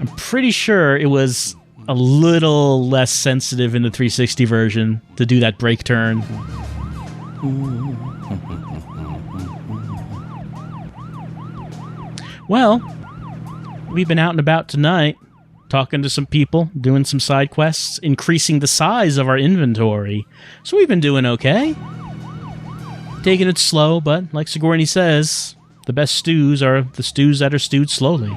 I'm pretty sure it was a little less sensitive in the 360 version to do that brake turn. Well, we've been out and about tonight, talking to some people, doing some side quests, increasing the size of our inventory. So we've been doing okay. Taking it slow, but like Sigourney says, the best stews are the stews that are stewed slowly.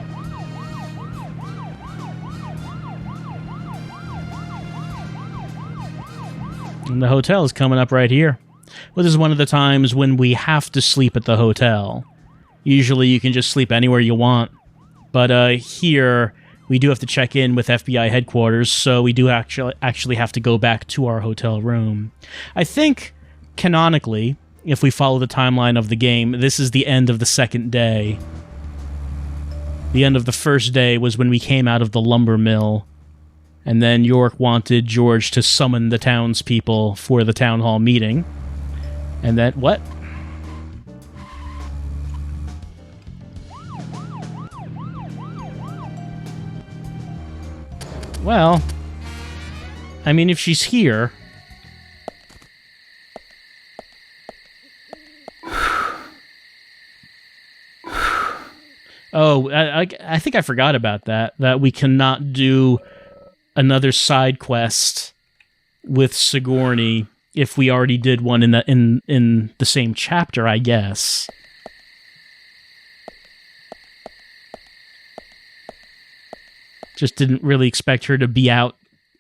And the hotel is coming up right here. Well, this is one of the times when we have to sleep at the hotel. Usually you can just sleep anywhere you want. But here, we do have to check in with FBI headquarters, so we do actually have to go back to our hotel room. I think, canonically, if we follow the timeline of the game, this is the end of the second day. The end of the first day was when we came out of the lumber mill, and then York wanted George to summon the townspeople for the town hall meeting. And then, what? Well, I mean, if she's here... Oh, I think I forgot about that. That we cannot do another side quest with Sigourney if we already did one in the same chapter, I guess. Just didn't really expect her to be out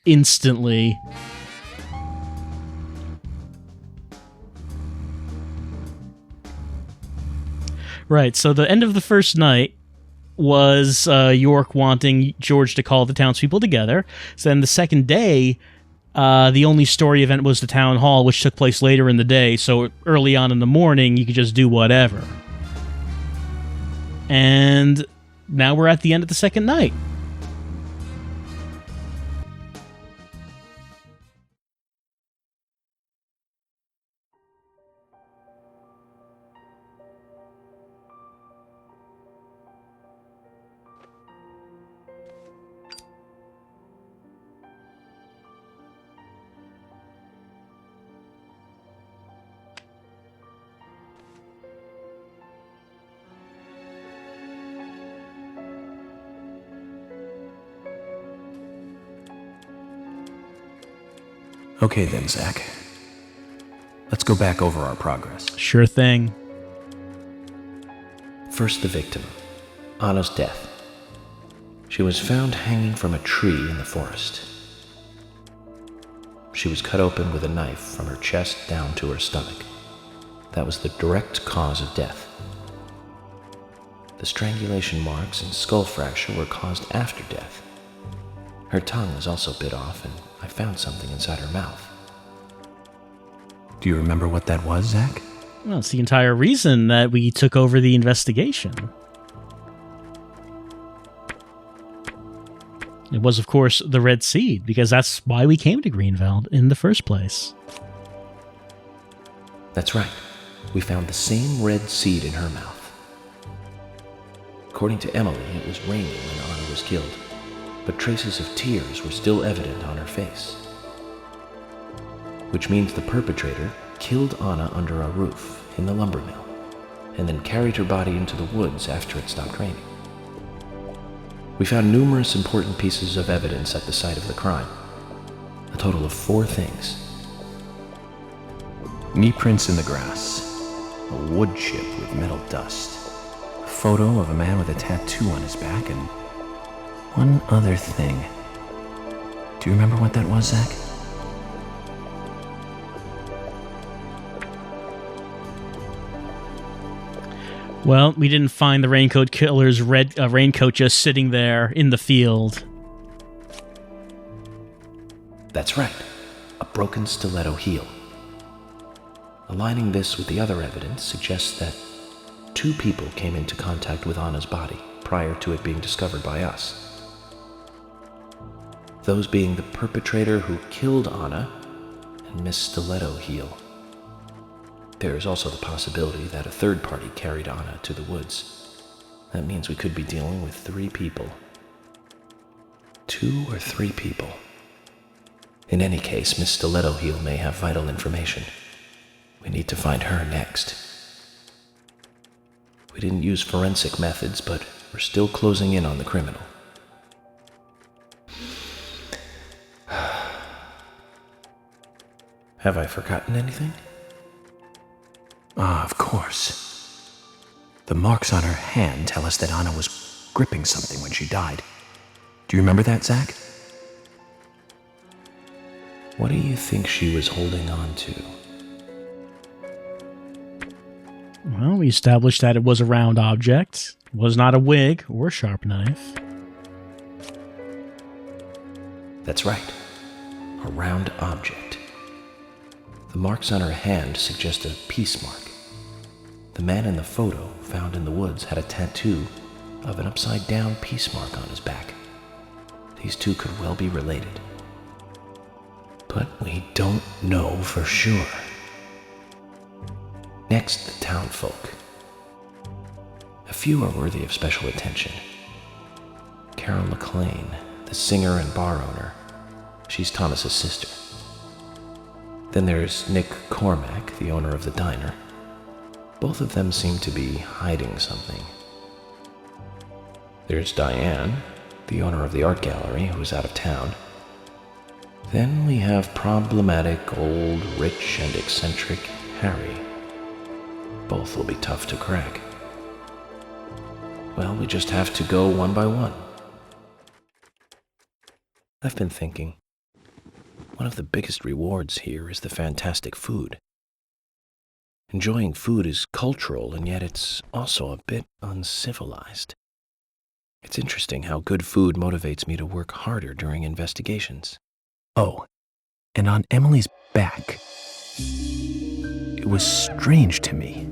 instantly. Right, so the end of the first night was York wanting George to call the townspeople together. So then the second day, the only story event was the town hall, which took place later in the day. So early on in the morning, you could just do whatever. And now we're at the end of the second night. Okay then, Zach. Let's go back over our progress. Sure thing. First, the victim, Anna's death. She was found hanging from a tree in the forest. She was cut open with a knife from her chest down to her stomach. That was the direct cause of death. The strangulation marks and skull fracture were caused after death. Her tongue was also bit off, and I found something inside her mouth. Do you remember what that was, Zach? Well, it's the entire reason that we took over the investigation. It was, of course, the Red Seed, because that's why we came to Greenvale in the first place. That's right. We found the same red seed in her mouth. According to Emily, it was raining when Anna was killed, but traces of tears were still evident on her face. Which means the perpetrator killed Anna under a roof in the lumber mill, and then carried her body into the woods after it stopped raining. We found numerous important pieces of evidence at the site of the crime. A total of 4 things. Knee prints in the grass, a wood chip with metal dust, a photo of a man with a tattoo on his back, and one other thing. Do you remember what that was, Zach? Well, we didn't find the Raincoat Killer's red raincoat just sitting there in the field. That's right, a broken stiletto heel. Aligning this with the other evidence suggests that 2 people came into contact with Anna's body prior to it being discovered by us. Those being the perpetrator who killed Anna and Miss Stiletto Heel. there's also the possibility that a third party carried Anna to the woods. That means we could be dealing with 3 people. 2 or 3 people. In any case, Miss Stiletto Heel may have vital information. We need to find her next. We didn't use forensic methods, but we're still closing in on the criminal. Have I forgotten anything? Ah, of course. The marks on her hand tell us that Anna was gripping something when she died. Do you remember that, Zach? What do you think she was holding on to? Well, we established that it was a round object. It was not a wig or a sharp knife. That's right. A round object. The marks on her hand suggest a peace mark. The man in the photo found in the woods had a tattoo of an upside-down peace mark on his back. These 2 could well be related. But we don't know for sure. Next, the town folk. A few are worthy of special attention. Carol McLean, the singer and bar owner. She's Thomas's sister. Then there's Nick Cormack, the owner of the diner. Both of them seem to be hiding something. There's Diane, the owner of the art gallery, who's out of town. Then we have problematic, old, rich, and eccentric Harry. Both will be tough to crack. Well, we just have to go one by one. I've been thinking. One of the biggest rewards here is the fantastic food. Enjoying food is cultural, and yet it's also a bit uncivilized. It's interesting how good food motivates me to work harder during investigations. Oh, and on Emily's back, it was strange to me.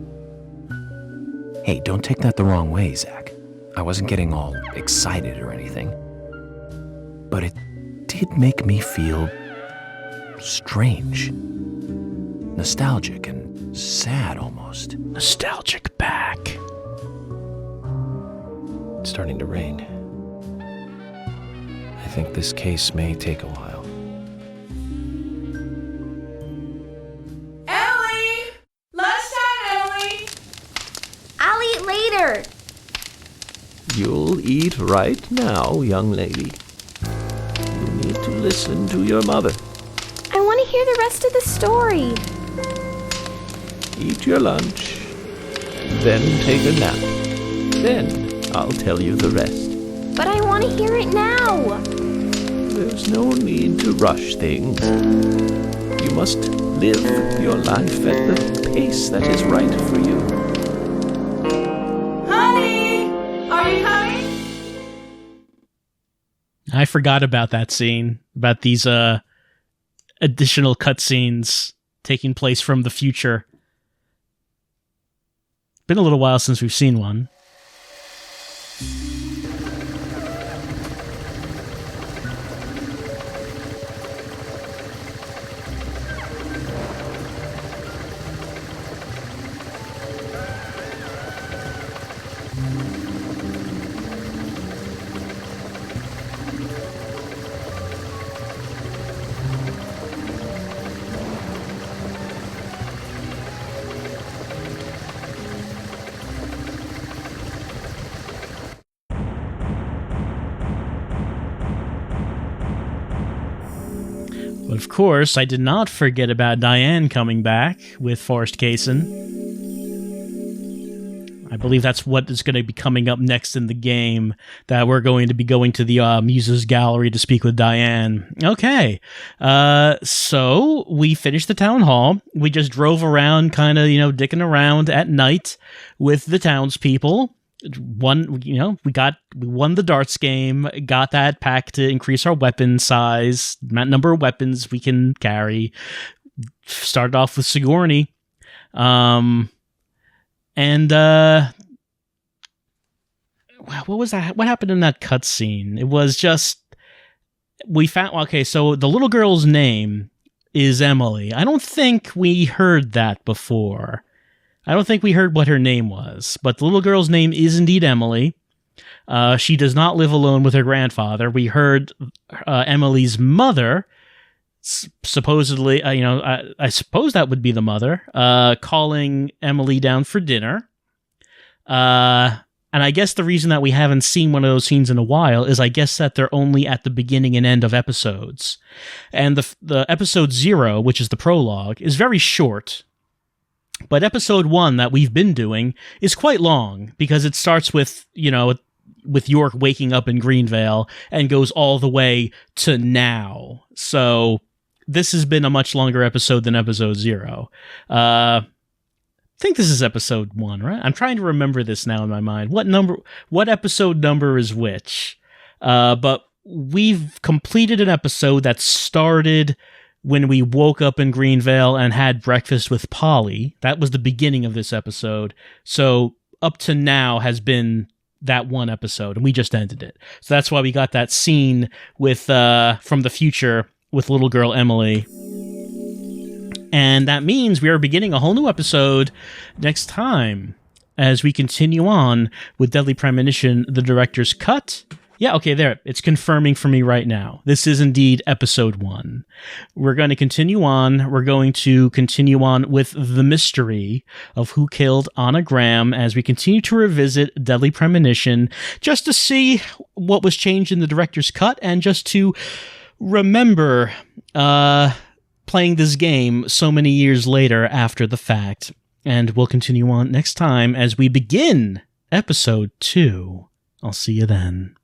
Hey, don't take that the wrong way, Zach. I wasn't getting all excited or anything. But it did make me feel strange. Nostalgic and sad almost. Nostalgic back. It's starting to rain. I think this case may take a while. Ellie! Lunchtime, Ellie! I'll eat later. You'll eat right now, young lady. You need to listen to your mother. I want to hear the rest of the story. Eat your lunch, then take a nap. Then I'll tell you the rest. But I want to hear it now. There's no need to rush things. You must live your life at the pace that is right for you. Honey! Are you coming? I forgot about that scene, about these additional cutscenes taking place from the future. Been a little while since we've seen one. But of course, I did not forget about Diane coming back with Forrest Kaysen. I believe that's what is going to be coming up next in the game, that we're going to be going to the Muses Gallery to speak with Diane. Okay, so we finished the town hall. We just drove around, kind of, dicking around at night with the townspeople. We won the darts game, got that pack to increase our weapon size, number of weapons we can carry. Started off with Sigourney. What was that? What happened in that cutscene? It was just, we found, okay, so the little girl's name is Emily. I don't think we heard that before. I don't think we heard what her name was, but the little girl's name is indeed Emily. She does not live alone with her grandfather. We heard Emily's mother, supposedly, I suppose that would be the mother, calling Emily down for dinner. And I guess the reason that we haven't seen one of those scenes in a while is I guess that they're only at the beginning and end of episodes. And the episode 0, which is the prologue, is very short. But episode 1 that we've been doing is quite long because it starts with York waking up in Greenvale and goes all the way to now. So this has been a much longer episode than episode 0. I think this is episode 1, right? I'm trying to remember this now in my mind. What episode number is which? But we've completed an episode that started when we woke up in Greenvale and had breakfast with Polly. That was the beginning of this episode. So up to now has been that one episode, and we just ended it. So that's why we got that scene with from the future with little girl Emily. And that means we are beginning a whole new episode next time as we continue on with Deadly Premonition, the director's cut. Yeah, okay, there. It's confirming for me right now. This is indeed episode 1. We're going to continue on. We're going to continue on with the mystery of who killed Anna Graham as we continue to revisit Deadly Premonition just to see what was changed in the director's cut and just to remember playing this game so many years later after the fact. And we'll continue on next time as we begin episode 2. I'll see you then.